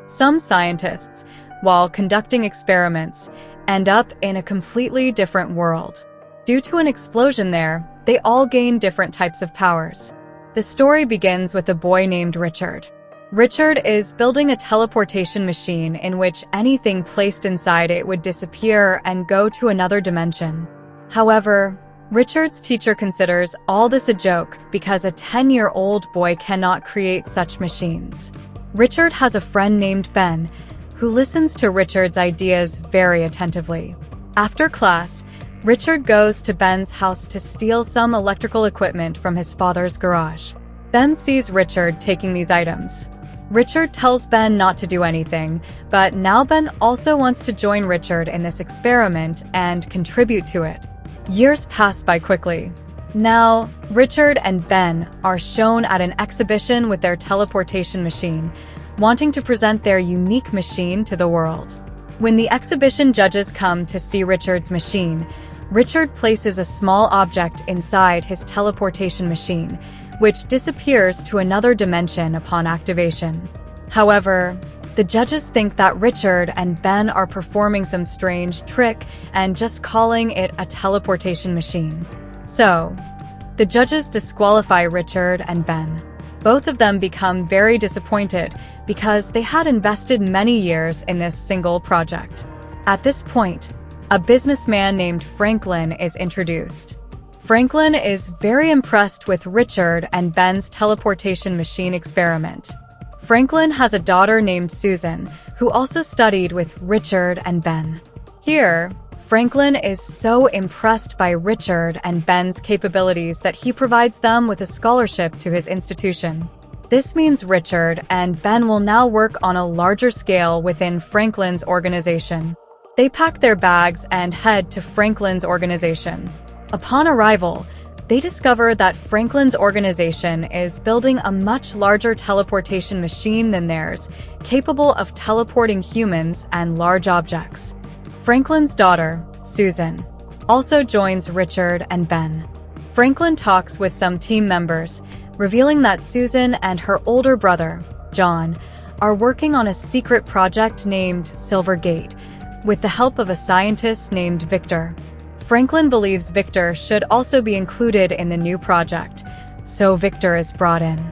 Some scientists, while conducting experiments, end up in a completely different world. Due to an explosion there, they all gain different types of powers. The story begins with a boy named Richard. Richard is building a teleportation machine in which anything placed inside it would disappear and go to another dimension. However, Richard's teacher considers all this a joke because a 10-year-old boy cannot create such machines. Richard has a friend named Ben, who listens to Richard's ideas very attentively. After class, Richard goes to Ben's house to steal some electrical equipment from his father's garage. Ben sees Richard taking these items. Richard tells Ben not to do anything, but now Ben also wants to join Richard in this experiment and contribute to it. Years pass by quickly. Now, Richard and Ben are shown at an exhibition with their teleportation machine, wanting to present their unique machine to the world. When the exhibition judges come to see Richard's machine, Richard places a small object inside his teleportation machine, which disappears to another dimension upon activation. However, the judges think that Richard and Ben are performing some strange trick and just calling it a teleportation machine. So, the judges disqualify Richard and Ben. Both of them become very disappointed because they had invested many years in this single project. At this point, a businessman named Franklin is introduced. Franklin is very impressed with Richard and Ben's teleportation machine experiment. Franklin has a daughter named Susan, who also studied with Richard and Ben. Here, Franklin is so impressed by Richard and Ben's capabilities that he provides them with a scholarship to his institution. This means Richard and Ben will now work on a larger scale within Franklin's organization. They pack their bags and head to Franklin's organization. Upon arrival, they discover that Franklin's organization is building a much larger teleportation machine than theirs, capable of teleporting humans and large objects. Franklin's daughter, Susan, also joins Richard and Ben. Franklin talks with some team members, revealing that Susan and her older brother, John, are working on a secret project named Silvergate, with the help of a scientist named Victor. Franklin believes Victor should also be included in the new project, so Victor is brought in.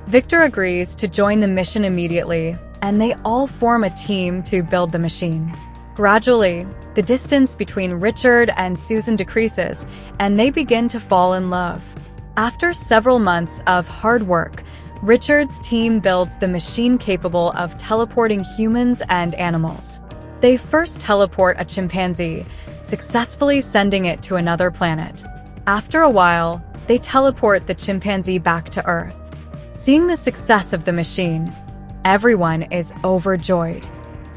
Victor agrees to join the mission immediately, and they all form a team to build the machine. Gradually, the distance between Richard and Susan decreases, and they begin to fall in love. After several months of hard work, Richard's team builds the machine capable of teleporting humans and animals. They first teleport a chimpanzee, successfully sending it to another planet. After a while, they teleport the chimpanzee back to Earth. Seeing the success of the machine, everyone is overjoyed.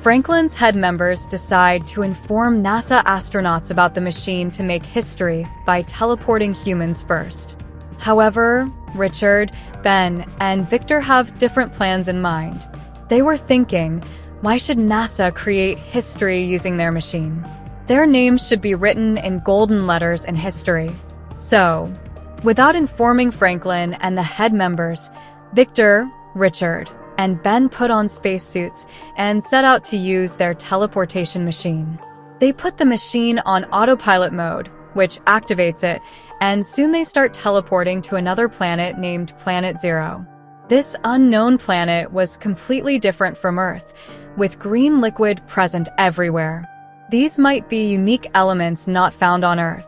Franklin's head members decide to inform NASA astronauts about the machine to make history by teleporting humans first. However, Richard, Ben, and Victor have different plans in mind. They were thinking, why should NASA create history using their machine? Their names should be written in golden letters in history. So, without informing Franklin and the head members, Victor, Richard, and Ben put on spacesuits and set out to use their teleportation machine. They put the machine on autopilot mode, which activates it, and soon they start teleporting to another planet named Planet Zero. This unknown planet was completely different from Earth, with green liquid present everywhere. These might be unique elements not found on Earth.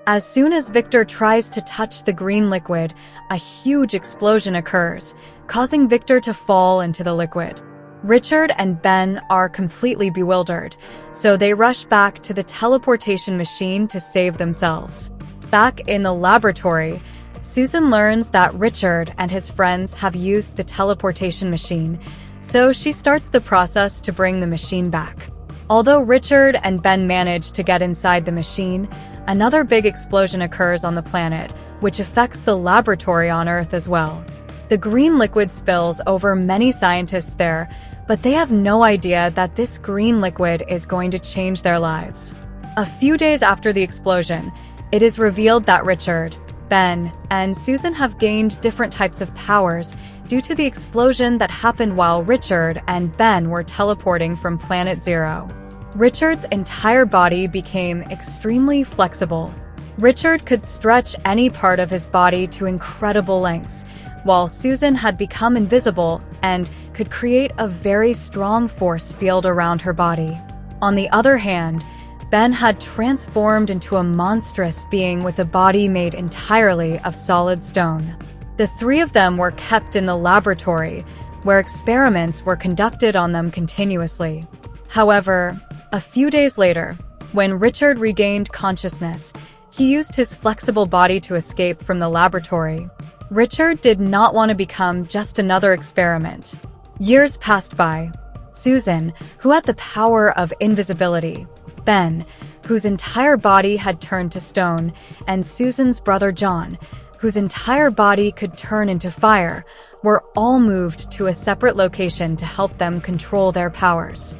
As soon as Victor tries to touch the green liquid, a huge explosion occurs, causing Victor to fall into the liquid. Richard and Ben are completely bewildered, so they rush back to the teleportation machine to save themselves. Back in the laboratory, Susan learns that Richard and his friends have used the teleportation machine, so she starts the process to bring the machine back. Although Richard and Ben manage to get inside the machine, another big explosion occurs on the planet, which affects the laboratory on Earth as well. The green liquid spills over many scientists there, but they have no idea that this green liquid is going to change their lives. A few days after the explosion, it is revealed that Richard, Ben, and Susan have gained different types of powers due to the explosion that happened while Richard and Ben were teleporting from Planet Zero. Richard's entire body became extremely flexible. Richard could stretch any part of his body to incredible lengths, while Susan had become invisible and could create a very strong force field around her body. On the other hand, Ben had transformed into a monstrous being with a body made entirely of solid stone. The three of them were kept in the laboratory, where experiments were conducted on them continuously. However, a few days later, when Richard regained consciousness, he used his flexible body to escape from the laboratory. Richard did not want to become just another experiment. Years passed by. Susan, who had the power of invisibility, Ben, whose entire body had turned to stone, and Susan's brother John, whose entire body could turn into fire, were all moved to a separate location to help them control their powers.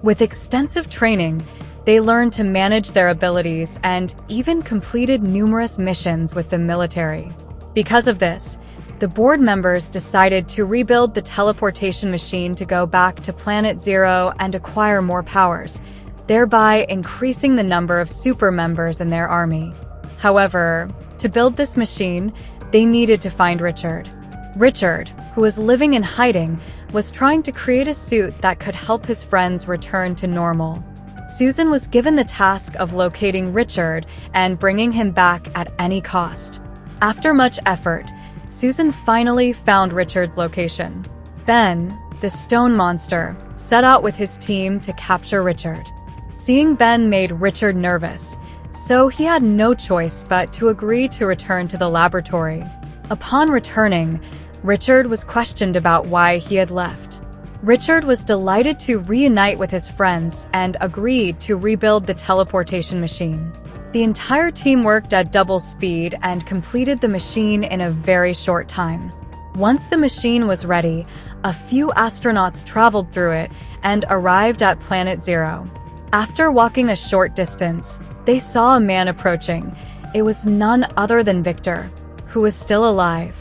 With extensive training, they learned to manage their abilities and even completed numerous missions with the military. Because of this, the board members decided to rebuild the teleportation machine to go back to Planet Zero and acquire more powers, thereby increasing the number of super members in their army. However, to build this machine, they needed to find Richard. Richard, who was living in hiding, was trying to create a suit that could help his friends return to normal. Susan was given the task of locating Richard and bringing him back at any cost. After much effort, Susan finally found Richard's location. Ben, the stone monster, set out with his team to capture Richard. Seeing Ben made Richard nervous, so he had no choice but to agree to return to the laboratory. Upon returning, Richard was questioned about why he had left. Richard was delighted to reunite with his friends and agreed to rebuild the teleportation machine. The entire team worked at double speed and completed the machine in a very short time. Once the machine was ready, a few astronauts traveled through it and arrived at Planet Zero. After walking a short distance, they saw a man approaching. It was none other than Victor, who was still alive.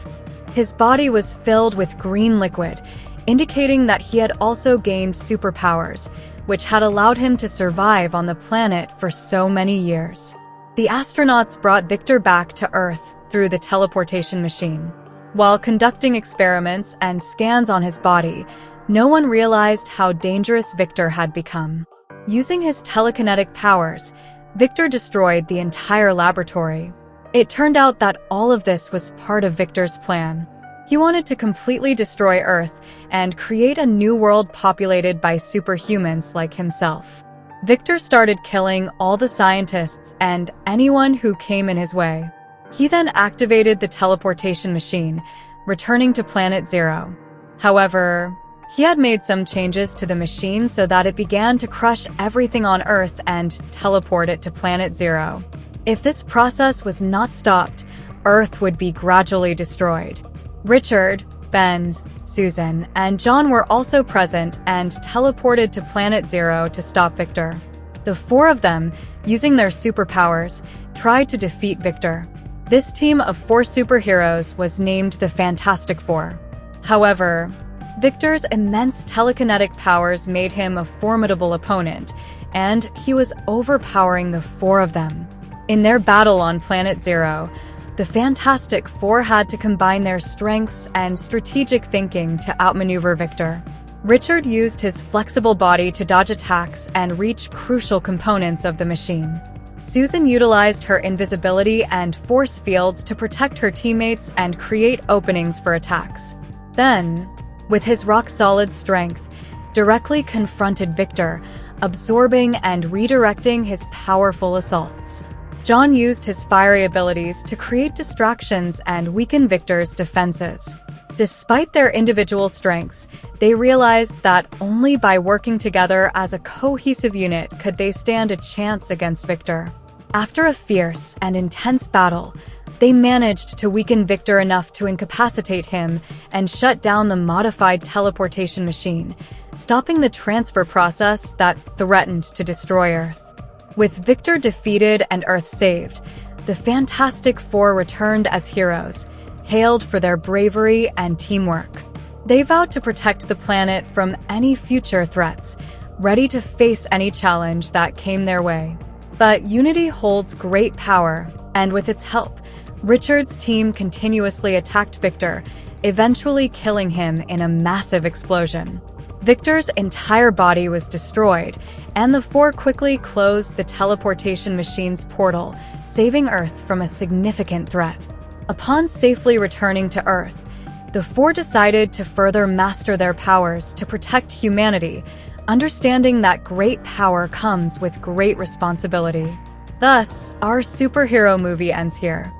His body was filled with green liquid, indicating that he had also gained superpowers, which had allowed him to survive on the planet for so many years. The astronauts brought Victor back to Earth through the teleportation machine. While conducting experiments and scans on his body, no one realized how dangerous Victor had become. Using his telekinetic powers, Victor destroyed the entire laboratory. It turned out that all of this was part of Victor's plan. He wanted to completely destroy Earth and create a new world populated by superhumans like himself. Victor started killing all the scientists and anyone who came in his way. He then activated the teleportation machine, returning to Planet Zero. However, he had made some changes to the machine so that it began to crush everything on Earth and teleport it to Planet Zero. If this process was not stopped, Earth would be gradually destroyed. Richard, Ben, Susan, and John were also present and teleported to Planet Zero to stop Victor. The four of them, using their superpowers, tried to defeat Victor. This team of 4 superheroes was named the Fantastic Four. However, Victor's immense telekinetic powers made him a formidable opponent, and he was overpowering the 4 of them. In their battle on Planet Zero, the Fantastic Four had to combine their strengths and strategic thinking to outmaneuver Victor. Richard used his flexible body to dodge attacks and reach crucial components of the machine. Susan utilized her invisibility and force fields to protect her teammates and create openings for attacks. Then, with his rock-solid strength, directly confronted Victor, absorbing and redirecting his powerful assaults. John used his fiery abilities to create distractions and weaken Victor's defenses. Despite their individual strengths, they realized that only by working together as a cohesive unit could they stand a chance against Victor. After a fierce and intense battle, they managed to weaken Victor enough to incapacitate him and shut down the modified teleportation machine, stopping the transfer process that threatened to destroy Earth. With Victor defeated and Earth saved, the Fantastic Four returned as heroes, hailed for their bravery and teamwork. They vowed to protect the planet from any future threats, ready to face any challenge that came their way. But unity holds great power, and with its help, Richard's team continuously attacked Victor, eventually killing him in a massive explosion. Victor's entire body was destroyed, and the four quickly closed the teleportation machine's portal, saving Earth from a significant threat. Upon safely returning to Earth, the four decided to further master their powers to protect humanity, understanding that great power comes with great responsibility. Thus, our superhero movie ends here.